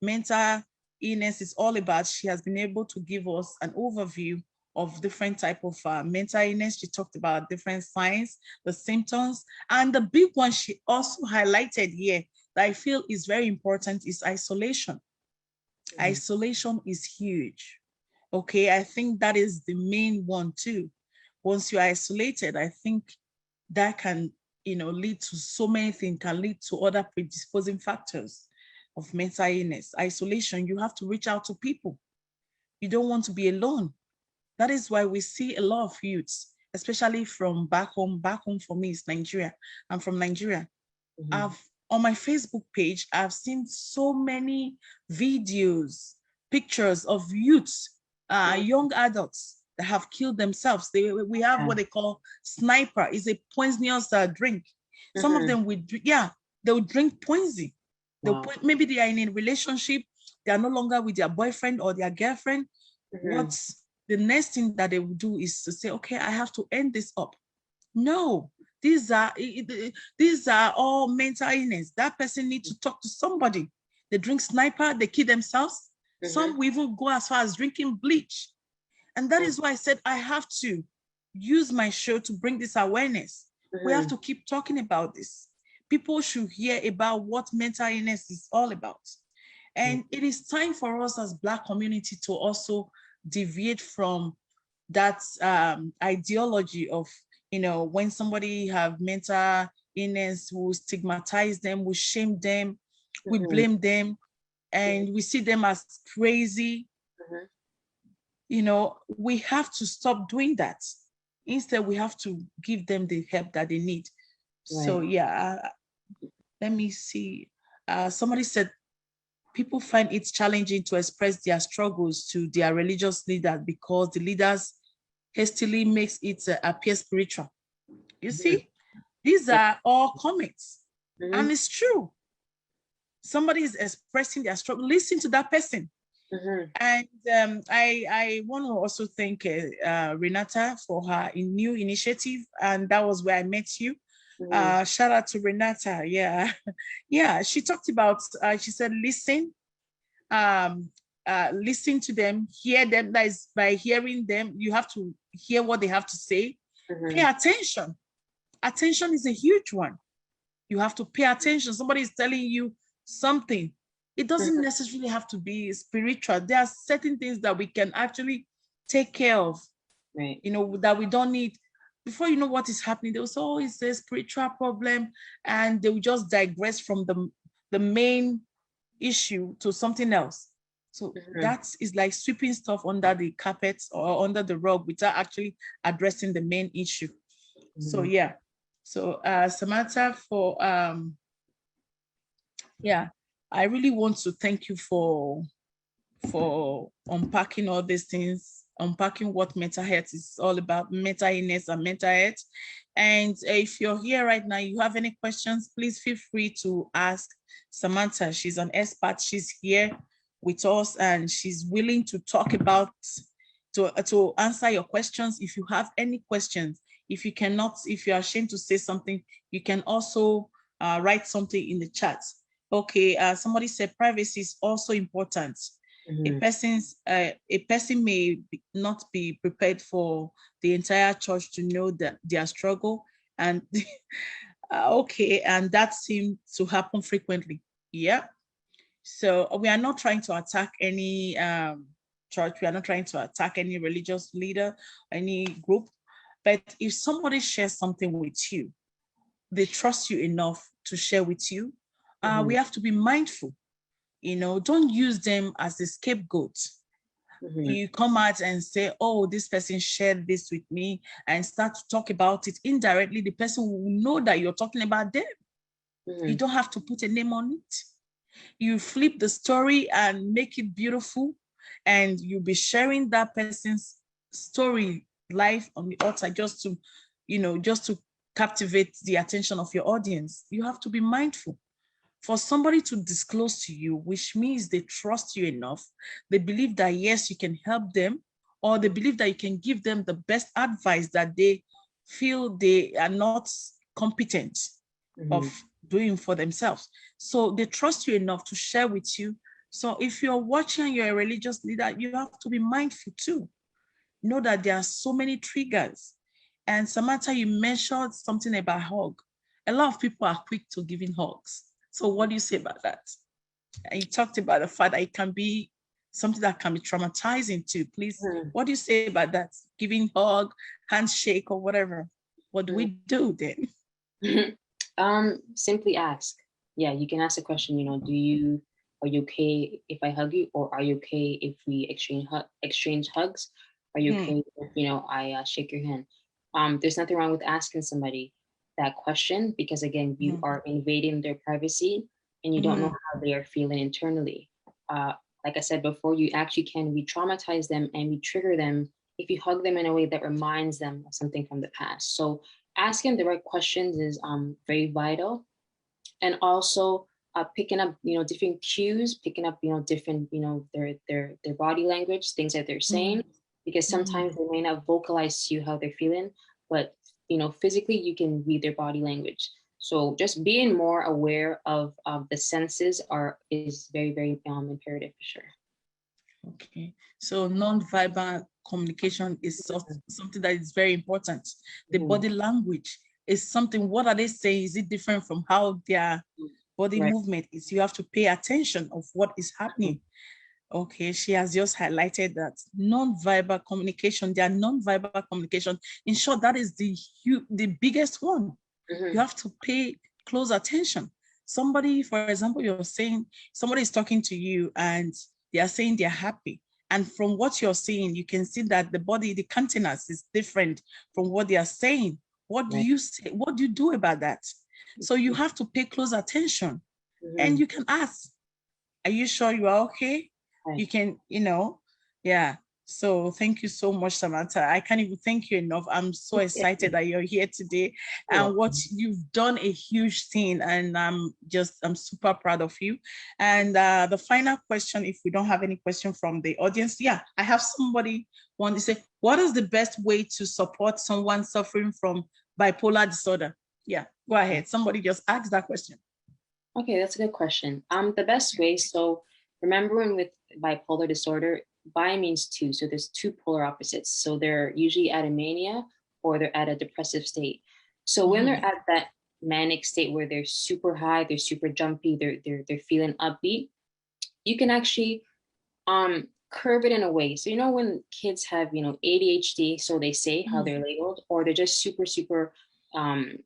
mental illness is all about. She has been able to give us an overview of different type of mental illness. She talked about different signs, the symptoms, and the big one she also highlighted here that I feel is very important is isolation. Isolation is huge. Okay, I think that is the main one too. Once you're isolated, I think that can, lead to so many things, can lead to other predisposing factors of mental illness. Isolation, you have to reach out to people. You don't want to be alone. That is why we see a lot of youths, especially from back home. Back home for me is Nigeria. I'm from Nigeria. On my Facebook page, I've seen so many videos, pictures of youths, young adults that have killed themselves. We have what they call sniper. It's a poisonous drink. Some of them they would drink poison. Wow. Maybe they are in a relationship, they are no longer with their boyfriend or their girlfriend. What's the next thing that they will do is to say, okay, I have to end this up. No, these are all mental illness. That person needs to talk to somebody. They drink sniper, they kill themselves. Some will even go as far as drinking bleach. And that is why I said I have to use my show to bring this awareness. We have to keep talking about this. People should hear about what mental illness is all about. And it is time for us as Black community to also deviate from that ideology of, when somebody have mental illness, we stigmatize them, we shame them, we blame them, and we see them as crazy. We have to stop doing that. Instead, we have to give them the help that they need. Right. So yeah, let me see. Somebody said, people find it challenging to express their struggles to their religious leaders because the leaders hastily makes it appear spiritual. You see, these are all comments, and it's true. Somebody is expressing their struggle. Listen to that person. And I want to also thank Renata for her new initiative, and that was where I met you. Shout out to Renata. Yeah, she talked about, she said, listen to them, hear them. That is, by hearing them, you have to hear what they have to say. Pay attention. Attention is a huge one. You have to pay attention. Somebody is telling you something. It doesn't necessarily have to be spiritual. There are certain things that we can actually take care of, right? That we don't need. Before you know what is happening, they will say, oh, it's a spiritual problem, and they will just digress from the main issue to something else. So that is like sweeping stuff under the carpet or under the rug without actually addressing the main issue. So yeah. So Samantha, for I really want to thank you for unpacking all these things, unpacking what mental health is all about, mental illness and mental health. And if you're here right now, you have any questions, please feel free to ask Samantha. She's an expert. She's here with us, and she's willing to talk about, to answer your questions. If you have any questions, if you're ashamed to say something, you can also write something in the chat. Okay, somebody said privacy is also important. A person may not be prepared for the entire church to know that their struggle, and okay, and that seems to happen frequently. Yeah. So we are not trying to attack any church. We are not trying to attack any religious leader, any group. But if somebody shares something with you, they trust you enough to share with you, we have to be mindful. Don't use them as a scapegoat. You come out and say, oh, this person shared this with me, and start to talk about it indirectly. The person will know that you're talking about them. You don't have to put a name on it. You flip the story and make it beautiful, and you'll be sharing that person's story live on the altar just to captivate the attention of your audience. You have to be mindful. For somebody to disclose to you, which means they trust you enough, they believe that yes, you can help them, or they believe that you can give them the best advice that they feel they are not competent of doing for themselves. So they trust you enough to share with you. So if you're watching, you're a religious leader, you have to be mindful too. Know that there are so many triggers. And Samantha, you mentioned something about hug. A lot of people are quick to giving hugs. So what do you say about that? And you talked about the fact that it can be something that can be traumatizing too. Please, what do you say about that? Giving hug, handshake, or whatever. What do we do then? Simply ask. Yeah, you can ask a question, are you okay if I hug you? Or are you okay if we exchange hugs? Are you okay if, I shake your hand? There's nothing wrong with asking somebody that question, because again, you are invading their privacy and you don't know how they are feeling internally. Like I said before, you actually can re-traumatize them and re-trigger them if you hug them in a way that reminds them of something from the past. So asking the right questions is very vital. And also picking up, different cues, picking up, different, their body language, things that they're saying, because sometimes they may not vocalize to you how they're feeling, but, physically you can read their body language. So just being more aware of the senses is very, very imperative for sure. Okay, so non-verbal communication is something that is very important. The body language is something, what are they saying? Is it different from how their body movement is? You have to pay attention of what is happening. Okay, she has just highlighted that non-verbal communication, their non-verbal communication. In short, that is the biggest one. You have to pay close attention. Somebody, for example, you're saying, somebody is talking to you and they are saying they're happy. And from what you're saying, you can see that the body, the countenance is different from what they are saying. What do you say? What do you do about that? So you have to pay close attention. And you can ask, are you sure you are okay? You can, yeah. So thank you so much, Samantha. I can't even thank you enough. I'm so excited that you're here today and what you've done a huge thing. And I'm super proud of you. And the final question, if we don't have any question from the audience, yeah, I have somebody want to say, what is the best way to support someone suffering from bipolar disorder? Yeah, go ahead. Somebody just asked that question. Okay, that's a good question. The best way, so remembering with bipolar disorder, bi means two, so there's two polar opposites. So they're usually at a mania or they're at a depressive state. So when they're at that manic state where they're super high, they're super jumpy, they're feeling upbeat, you can actually curve it in a way. So when kids have ADHD, so they say how they're labeled, or they're just super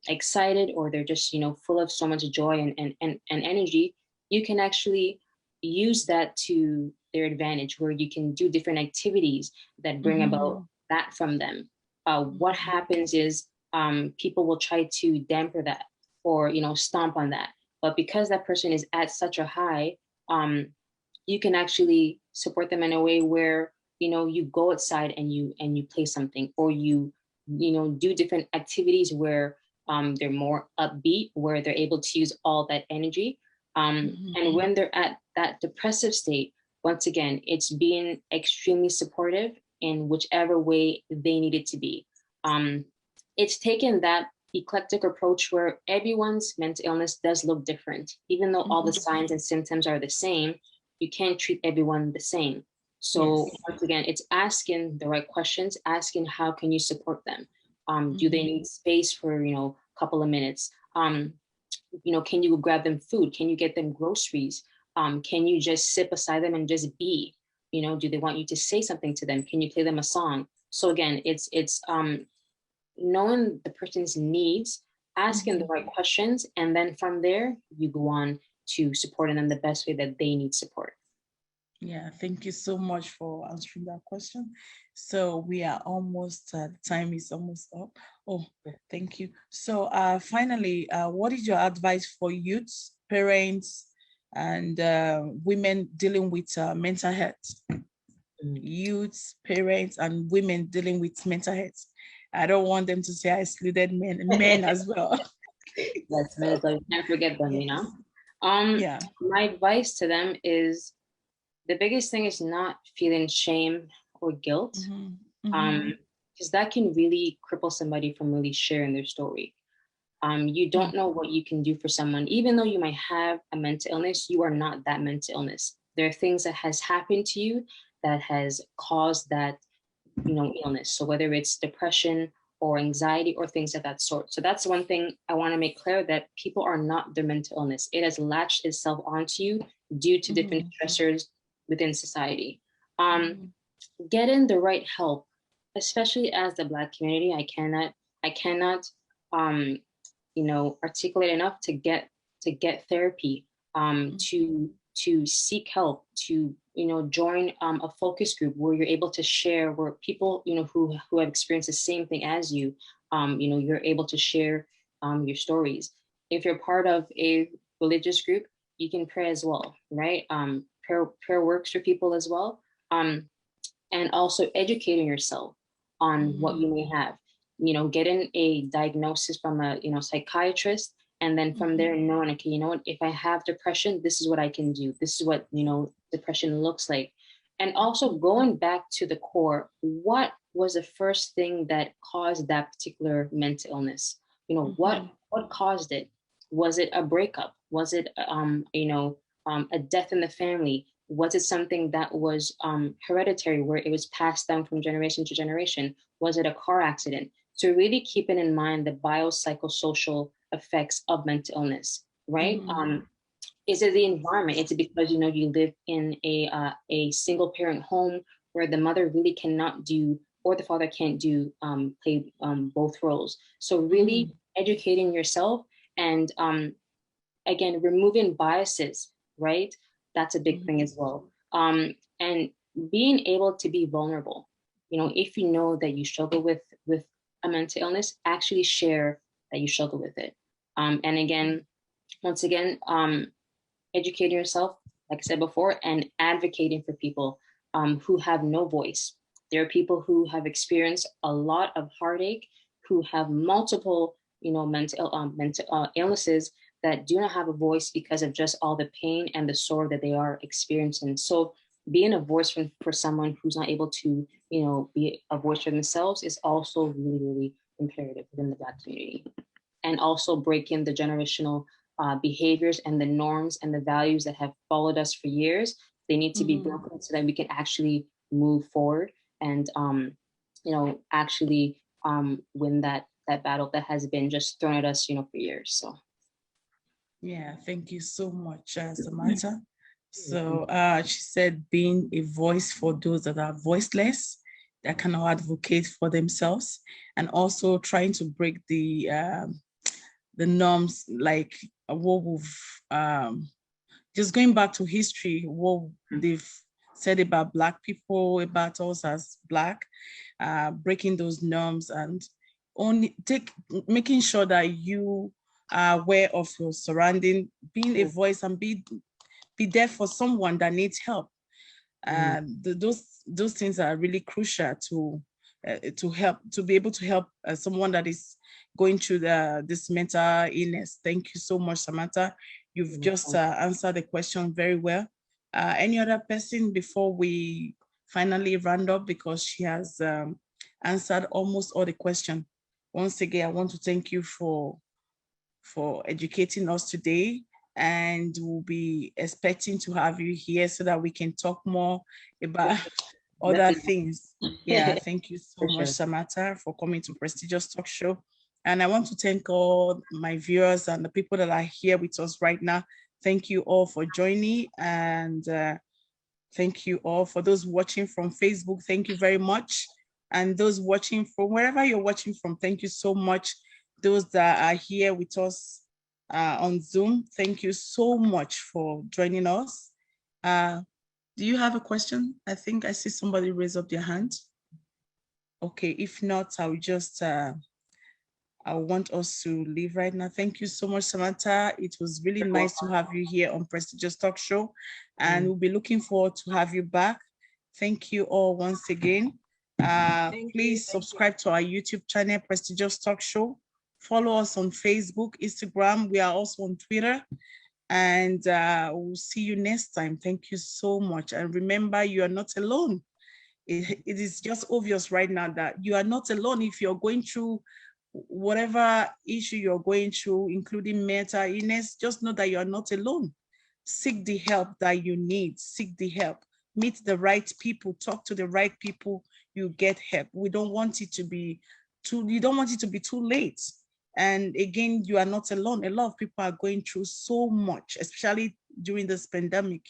excited, or they're just full of so much joy and energy, you can actually use that to their advantage, where you can do different activities that bring about that from them. What happens is people will try to damper that or stomp on that, but because that person is at such a high, you can actually support them in a way where you go outside and you play something, or you do different activities where they're more upbeat, where they're able to use all that energy. And when they're at that depressive state, once again, it's being extremely supportive in whichever way they need it to be. It's taken that eclectic approach where everyone's mental illness does look different. Even though all the signs and symptoms are the same, you can't treat everyone the same. So once again, it's asking the right questions, asking how can you support them? Do they need space for a couple of minutes? Can you grab them food? Can you get them groceries? Can you just sit beside them and just be? Do they want you to say something to them? Can you play them a song? So again, it's knowing the person's needs, asking the right questions, and then from there you go on to supporting them the best way that they need support. Yeah, thank you so much for answering that question. So we are almost, the time is almost up. Oh, thank you. So finally, what is your advice for youths, parents, and women dealing with mental health? Youths, parents, and women dealing with mental health. I don't want them to say I excluded men as well. That's men, so you can't forget them, My advice to them is, the biggest thing is not feeling shame or guilt, because that can really cripple somebody from really sharing their story. You don't know what you can do for someone. Even though you might have a mental illness, you are not that mental illness. There are things that has happened to you that has caused that, illness. So whether it's depression or anxiety or things of that sort. So that's one thing I want to make clear, that people are not their mental illness. It has latched itself onto you due to different stressors within society. Getting the right help, especially as the Black community, I cannot articulate enough to get therapy, to seek help, to join a focus group where you're able to share, where people who have experienced the same thing as you, you're able to share your stories. If you're part of a religious group, you can pray as well, right? Prayer works for people as well. And also educating yourself on what you may have, getting a diagnosis from a psychiatrist And then from there, knowing, okay, you know what, if I have depression, this is what I can do. This is what, you know, depression looks like. And also going back to the core, what was the first thing that caused that particular mental illness? You know, what caused it? Was it a breakup? Was it, a death in the family? Was it something that was hereditary, where it was passed down from generation to generation? Was it a car accident? So really keeping in mind the biopsychosocial effects of mental illness, right? Is it the environment? Is it because, you know, you live in a single parent home where the mother really cannot do, or the father can't do, play both roles? So really educating yourself and again, removing biases, right? That's a big thing as well. And being able to be vulnerable. You know, if you know that you struggle with a mental illness, actually share that you struggle with it. And again, once again, educating yourself, like I said before, and advocating for people who have no voice. There are people who have experienced a lot of heartache, who have multiple, you know, mental illnesses, that do not have a voice because of just all the pain and the sorrow that they are experiencing. So being a voice for someone who's not able to, you know, be a voice for themselves is also really, really imperative within the Black community. And also breaking the generational behaviors and the norms and the values that have followed us for years. They need to be broken so that we can actually move forward and, actually win that battle that has been just thrown at us, you know, for years. So. Yeah, thank you so much, Samantha. So she said being a voice for those that are voiceless, that cannot advocate for themselves, and also trying to break the norms, like what we've just going back to history, what they've said about Black people, about us as Black, breaking those norms and making sure that you are aware of your surrounding, being a voice and be there for someone that needs help. Those things are really crucial to help, to be able to help someone that is going through this mental illness. Thank you so much, Samantha. You've just answered the question very well. Any other person before we finally round up, because she has answered almost all the questions. Once again, I want to thank you for educating us today, and we'll be expecting to have you here so that we can talk more about other things. Yeah, thank you so much, Samantha, for coming to Prestigious Talk Show. And I want to thank all my viewers and the people that are here with us right now. Thank you all for joining, and thank you all for those watching from Facebook. Thank you very much. And those watching from wherever you're watching from, thank you so much. Those that are here with us on Zoom, thank you so much for joining us. Do you have a question? I think I see somebody raise up their hand. Okay, if not, I'll just, I want us to leave right now. Thank you so much, Samantha. It was really nice to have you here on Prestigious Talk Show, and we'll be looking forward to have you back. Thank you all once again. Please subscribe to our YouTube channel, Prestigious Talk Show. Follow us on Facebook, Instagram. We are also on Twitter. And we'll see you next time. Thank you so much. And remember, you are not alone. It is just obvious right now that you are not alone. If you're going through whatever issue you're going through, including mental illness, just know that you are not alone. Seek the help that you need. Seek the help. Meet the right people. Talk to the right people. You get help. We don't want it to be you don't want it to be too late. And again, you are not alone. A lot of people are going through so much, especially during this pandemic.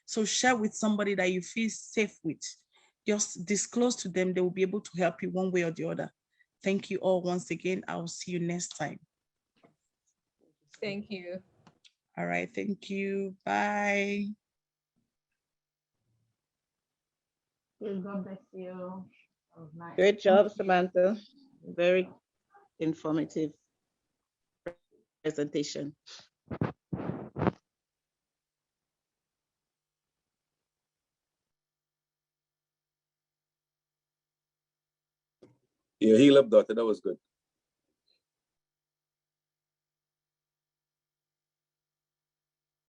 So share with somebody that you feel safe with. Just disclose to them. They will be able to help you one way or the other. Thank you all once again. I will see you next time. Thank you. All right. Thank you. Bye. God bless you. Great job, Samantha. Very informative presentation. Yeah, heal up, doctor. That was good.